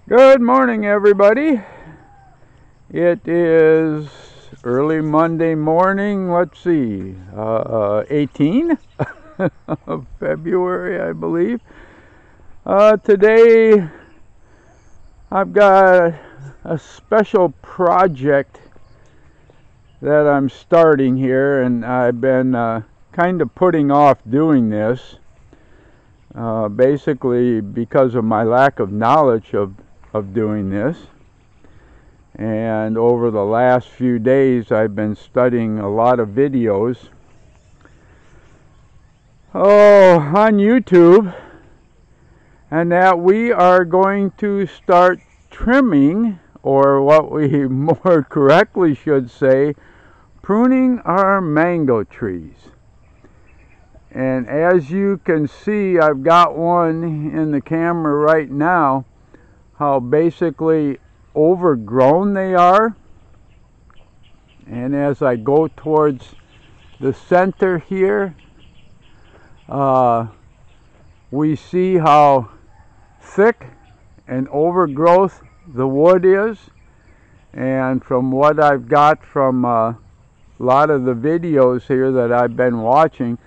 Good morning, everybody. It is early Monday morning. Let's see, 18 of February, I believe. Today, I've got a special project that I'm starting here, and I've been kind of putting off doing this. Basically because of my lack of knowledge of doing this. And over the last few days I've been studying a lot of videos on YouTube, and that we are going to start trimming, or what we more correctly should say, pruning our mango trees. And as you can see, I've got one in the camera right now, how basically overgrown they are. And as I go towards the center here, we see how thick and overgrowth the wood is. And from what I've got from a lot of the videos here that I've been watching,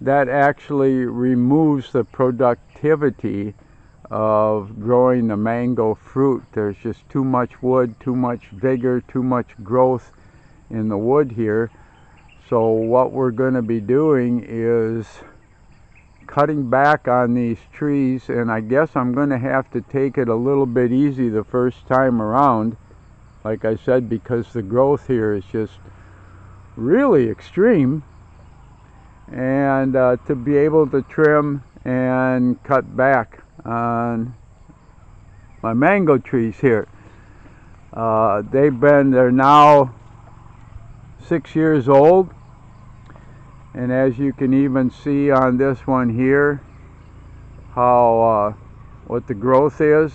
that actually removes the productivity of growing the mango fruit. There's just too much wood, too much vigor, too much growth in the wood here. So what we're going to be doing is cutting back on these trees, and I guess I'm going to have to take it a little bit easy the first time around, like I said, because the growth here is just really extreme. And to be able to trim and cut back on my mango trees here. They're now 6 years old, and as you can even see on this one here, how what the growth is.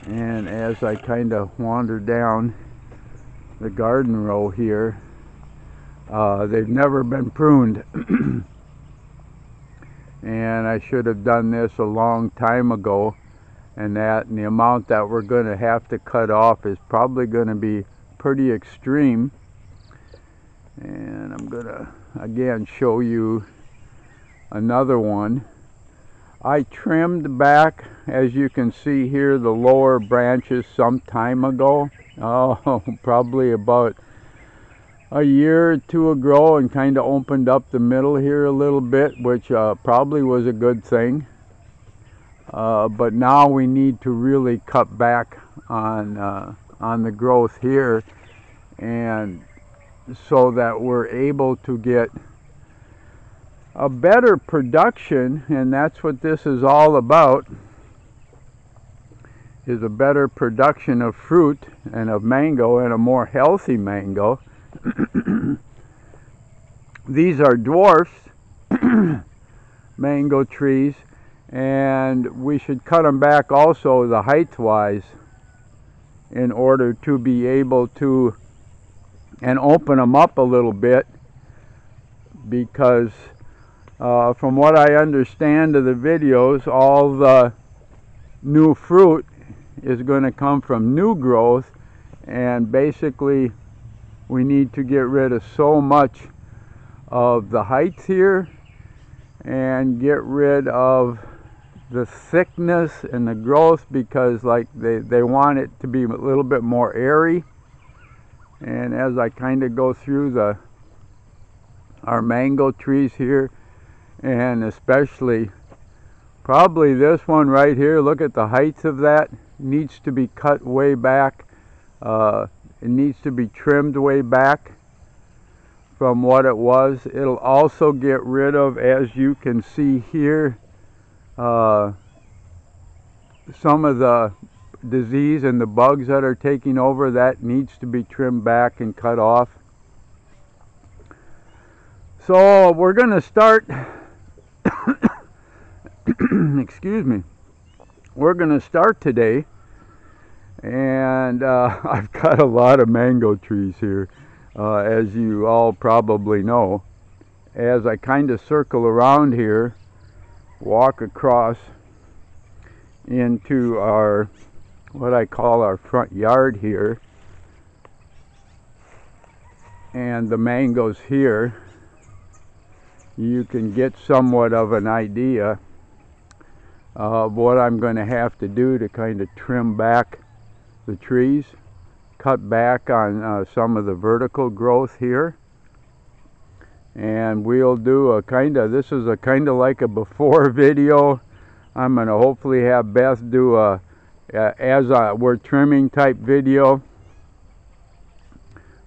And as I kind of wander down the garden row here, they've never been pruned. And I should have done this a long time ago, and the amount that we're going to have to cut off is probably going to be pretty extreme. And I'm going to again show you another one. I trimmed back, as you can see here, the lower branches some time ago. Probably about a year or two ago, and kind of opened up the middle here a little bit, which probably was a good thing. But now we need to really cut back on the growth here, and so that we're able to get a better production. And that's what this is all about, is a better production of fruit and of mango, and a more healthy mango. These are dwarfs mango trees, and we should cut them back also the height wise, in order to be able to and open them up a little bit, because from what I understand of the videos, all the new fruit is going to come from new growth, and basically we need to get rid of so much of the height here and get rid of the thickness and the growth, because like they want it to be a little bit more airy. And as I kind of go through our mango trees here, and especially probably this one right here, look at the height of that. Needs to be cut way back. It needs to be trimmed way back from what it was. It'll also get rid of, as you can see here, some of the disease and the bugs that are taking over. That needs to be trimmed back and cut off. So we're going to start excuse me, we're going to start today. And I've got a lot of mango trees here, as you all probably know. As I kind of circle around here, walk across, into our, what I call our front yard here. And the mangoes here, you can get somewhat of an idea of what I'm going to have to do to kind of trim back the trees, cut back on some of the vertical growth here. And we'll do a kind of, this is a kind of like a before video. I'm going to hopefully have Beth do a we're trimming type video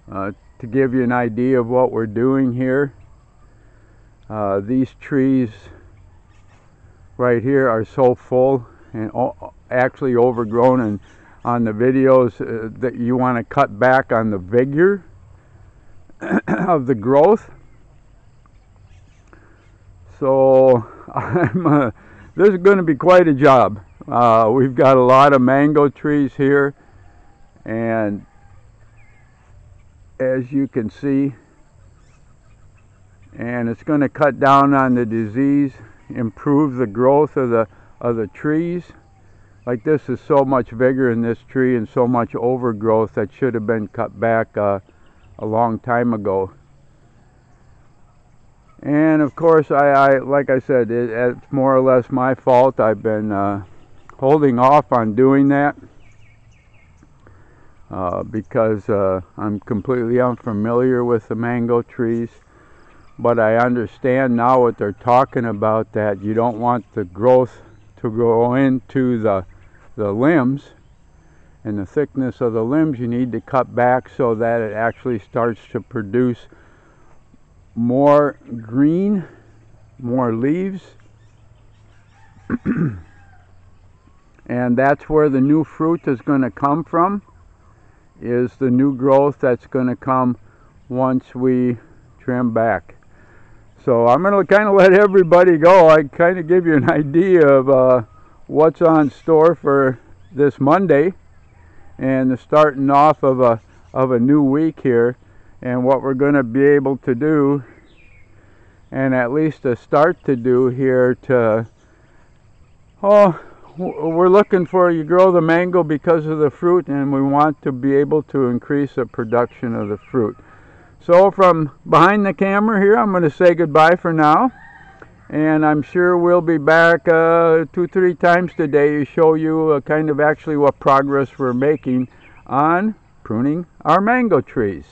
to give you an idea of what we're doing here. These trees right here are so full and actually overgrown, and on the videos that you want to cut back on the vigor of the growth. So this is going to be quite a job. We've got a lot of mango trees here, and as you can see, and it's going to cut down on the disease, improve the growth of the trees. Like, this is so much vigor in this tree and so much overgrowth that should have been cut back a long time ago. And of course, I like I said, it's more or less my fault. I've been holding off on doing that because I'm completely unfamiliar with the mango trees. But I understand now what they're talking about, that you don't want the growth to go into the limbs and the thickness of the limbs. You need to cut back so that it actually starts to produce more green, more leaves. And that's where the new fruit is going to come from, is the new growth that's going to come once we trim back. So I'm going to kind of let everybody go. I kind of give you an idea of what's on store for this Monday and the starting off of a new week here, and what we're going to be able to do, and at least to start to do here to, we're looking for, you grow the mango because of the fruit, and we want to be able to increase the production of the fruit. So from behind the camera here, I'm going to say goodbye for now. And I'm sure we'll be back 2-3 times today to show you kind of actually what progress we're making on pruning our mango trees.